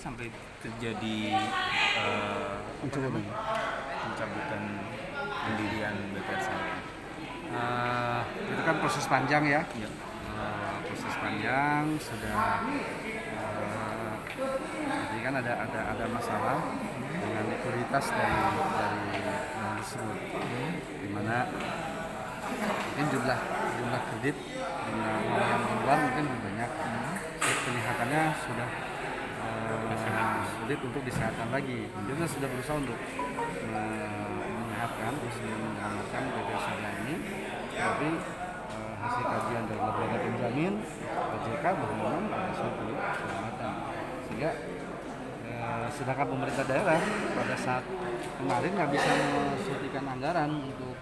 sampai terjadi pencabutan pendirian BPR Syariah? Itu kan proses panjang ya. Ya. Proses panjang sudah. Jadi kan ada masalah dengan likuiditas dari bank tersebut, di mana mungkin jumlah kredit dengan yang keluar mungkin lebih banyak. Penyihatannya sudah sulit untuk disehatkan lagi. Kita sudah berusaha untuk menyehatkan, menyelamatkan BPR Syariah ini, tapi hasil kajian dari lembaga penjamin OJK bahwa ada suatu keselamatan, sehingga sedangkan pemerintah daerah pada saat kemarin nggak bisa mensuntikan anggaran untuk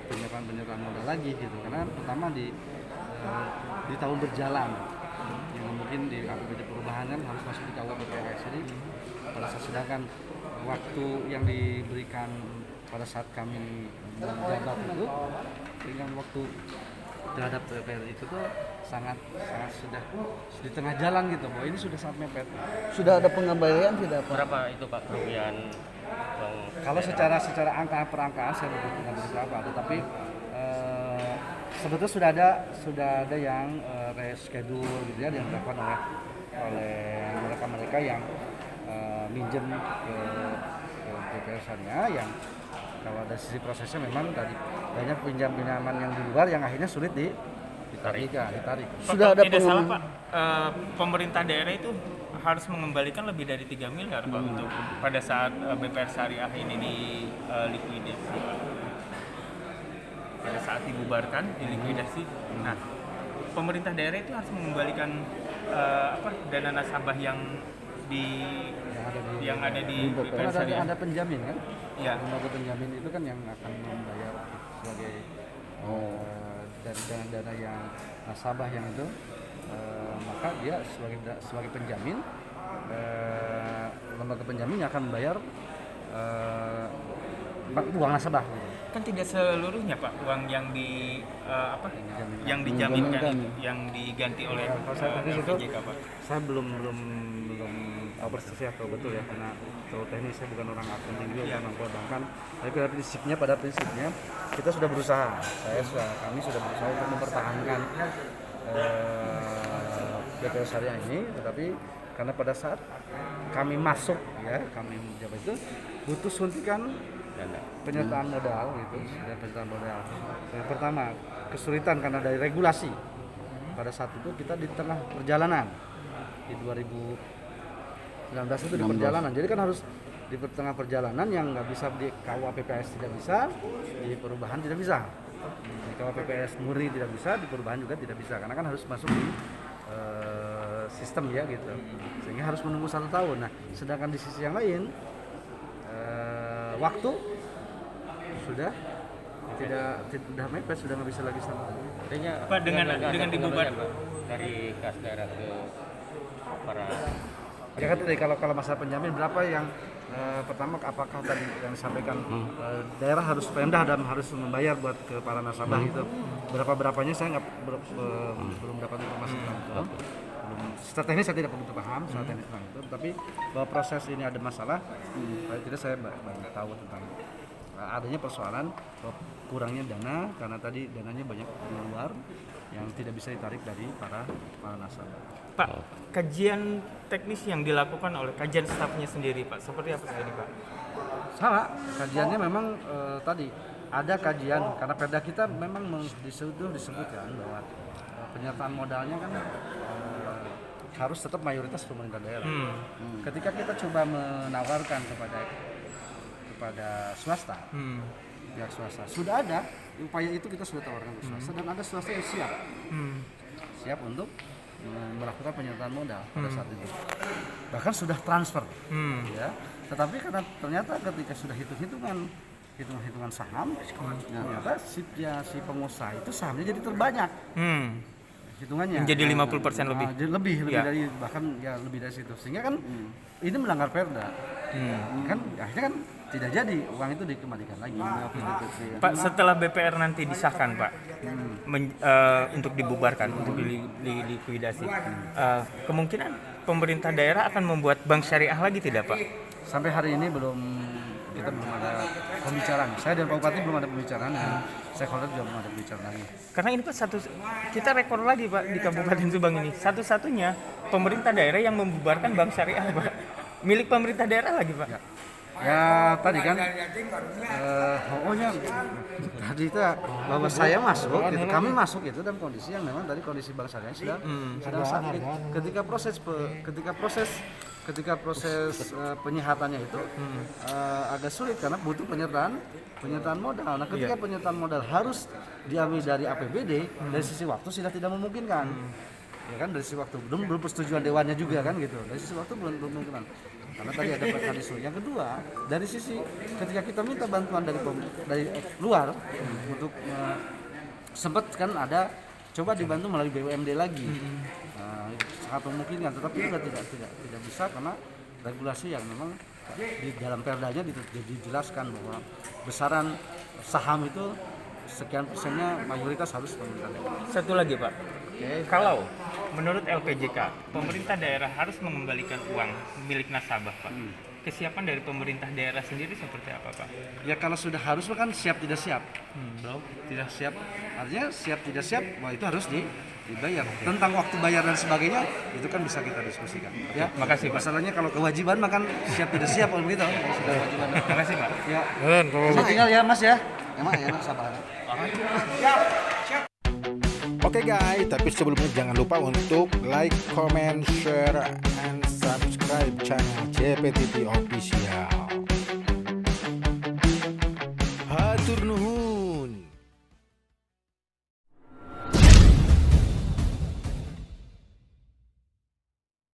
penyertaan modal lagi gitu, karena pertama di tahun berjalan yang mungkin di APBD perubahan kan harus masuk di KUA BPRS. Jadi pada saat sedangkan waktu yang diberikan pada saat kami menjabat itu dengan waktu terhadap BPR itu tuh sangat sudah di tengah jalan gitu, bahwa ini sudah sangat mepet. Sudah ada pengembalian tidak Pak? Berapa itu Pak kerugian? Kalau secara angka per angkaan saya belum berapa, tetapi sebetulnya sudah ada yang reschedule gitu ya, yang dilakukan oleh mereka yang minjem ke BPR Syariah, yang kalau dari sisi prosesnya memang tadi banyak pinjaman yang di luar yang akhirnya sulit ditarik. Sudah ada tidak salah Pak, pemerintah daerah itu harus mengembalikan lebih dari 3 miliar Pak untuk pada saat BPR Syariah ini dilikuidasi. Pada saat dibubarkan, dilikuidasi. Nah, pemerintah daerah itu harus mengembalikan dana nasabah yang ada di BPR Syariah. Ada penjamin kan? Ya. Lembaga penjamin itu kan yang akan membayar sebagai dana yang nasabah yang itu, maka dia sebagai penjamin, lembaga penjamin yang akan membayar uang nasabah gitu. Kan tidak seluruhnya Pak uang yang yang dijaminkan yang diganti oleh LPJK Pak. Saya belum tahu persis atau betul ya, karena terlalu teknis, saya bukan orang akunting juga, bukan orang perbankan. Tapi pada prinsipnya kita sudah berusaha, kami sudah berusaha untuk mempertahankan BPR Syariah ini, tetapi karena pada saat kami masuk ya, kami menjabat itu butuh suntikan penyertaan modal gitu, penyertaan modal. Yang pertama kesulitan karena dari regulasi. Pada saat itu kita di tengah perjalanan di 2019 itu di perjalanan, jadi kan harus di tengah perjalanan yang nggak bisa di KUA PPS tidak bisa, di perubahan tidak bisa, di KUA PPS murni tidak bisa, di perubahan juga tidak bisa, karena kan harus masuk di sistem ya gitu, sehingga harus menunggu 1 tahun. Nah, sedangkan di sisi yang lain waktu sudah tidak mepet, sudah nggak bisa lagi sama. Artinya Pak, dengan dibubar dari kas daerah ke para Ya kan tadi kalau masalah penjamin berapa yang pertama, apakah tadi yang disampaikan daerah harus Pemda dan harus membayar buat ke para nasabah gitu, berapanya saya belum dapat informasi tentang itu. Secara teknis saya tidak begitu paham soal teknis tentang itu, tapi bahwa proses ini ada masalah, paling tidak saya baru tahu tentang adanya persoalan kurangnya dana, karena tadi dananya banyak di luar yang tidak bisa ditarik dari para nasabah. Pak, kajian teknis yang dilakukan oleh kajian stafnya sendiri Pak, seperti apa ini Pak? Sama, kajiannya memang tadi ada kajian, karena Perda kita memang disebutkan bahwa penyertaan modalnya kan harus tetap mayoritas pemerintah daerah. Ketika kita coba menawarkan kepada swasta, pihak swasta, sudah ada upaya itu, kita sudah tawarkan ke swasta, dan ada swasta yang siap untuk melakukan penyertaan modal pada saat itu, bahkan sudah transfer ya. Tetapi karena ternyata ketika sudah hitung-hitungan saham, ternyata si pengusaha itu sahamnya jadi terbanyak hitungannya, menjadi 50% lebih. Lebih dari, bahkan ya lebih dari situ, sehingga kan ini melanggar Perda. Kan akhirnya kan tidak jadi, uang itu dikembalikan lagi. Pak, setelah BPR nanti disahkan Pak, untuk dibubarkan, untuk dilikuidasi, kemungkinan pemerintah daerah akan membuat bank syariah lagi tidak Pak? Sampai hari ini kita belum ada pembicaraan. Saya dan Pak Bupati belum ada pembicaraan, dan stakeholder juga belum ada pembicaraan lagi. Karena ini Pak, kita rekor lagi Pak di Kabupaten Subang ini, satu-satunya pemerintah daerah yang membubarkan bank syariah Pak, milik pemerintah daerah lagi Pak. Ya tadi kan pokoknya tadi itu bahwa saya masuk gitu, kami masuk itu dalam kondisi yang memang tadi kondisi bank syariah sedang sakit. Ketika proses penyihatannya itu agak sulit karena butuh penyertaan modal. Nah, ketika penyertaan modal harus diambil dari APBD, dari sisi waktu sudah tidak memungkinkan. Ya kan, dari sisi waktu belum persetujuan dewannya juga kan gitu. Dari sisi waktu belum memungkinkan. Karena tadi ada mekanisme. Yang kedua, dari sisi ketika kita minta bantuan dari luar untuk sempat kan ada coba dibantu melalui BUMD lagi. Sangat memungkinkan, tetapi juga tidak bisa karena regulasi yang memang di dalam perdanya dijelaskan bahwa besaran saham itu sekian persennya mayoritas harus pemerintah daerah. Satu lagi Pak, kalau menurut LPJK pemerintah daerah harus mengembalikan uang milik nasabah Pak, kesiapan dari pemerintah daerah sendiri seperti apa Pak? Ya kalau sudah harus kan siap tidak siap. Belum tidak siap, artinya siap tidak siap, wah itu harus dibayar. Tentang waktu bayar dan sebagainya itu kan bisa kita diskusikan. Ya, makasih Pak. Masalahnya kalau kewajiban makan siap tidak siap kalau begitu. Sudah kewajiban. Makasih Pak. Ya. Tinggal ya Mas ya. Emang enak sabar. Oke guys, tapi sebelumnya jangan lupa untuk like, comment, share, and subscribe channel JPTV Official. Hatur nuhun.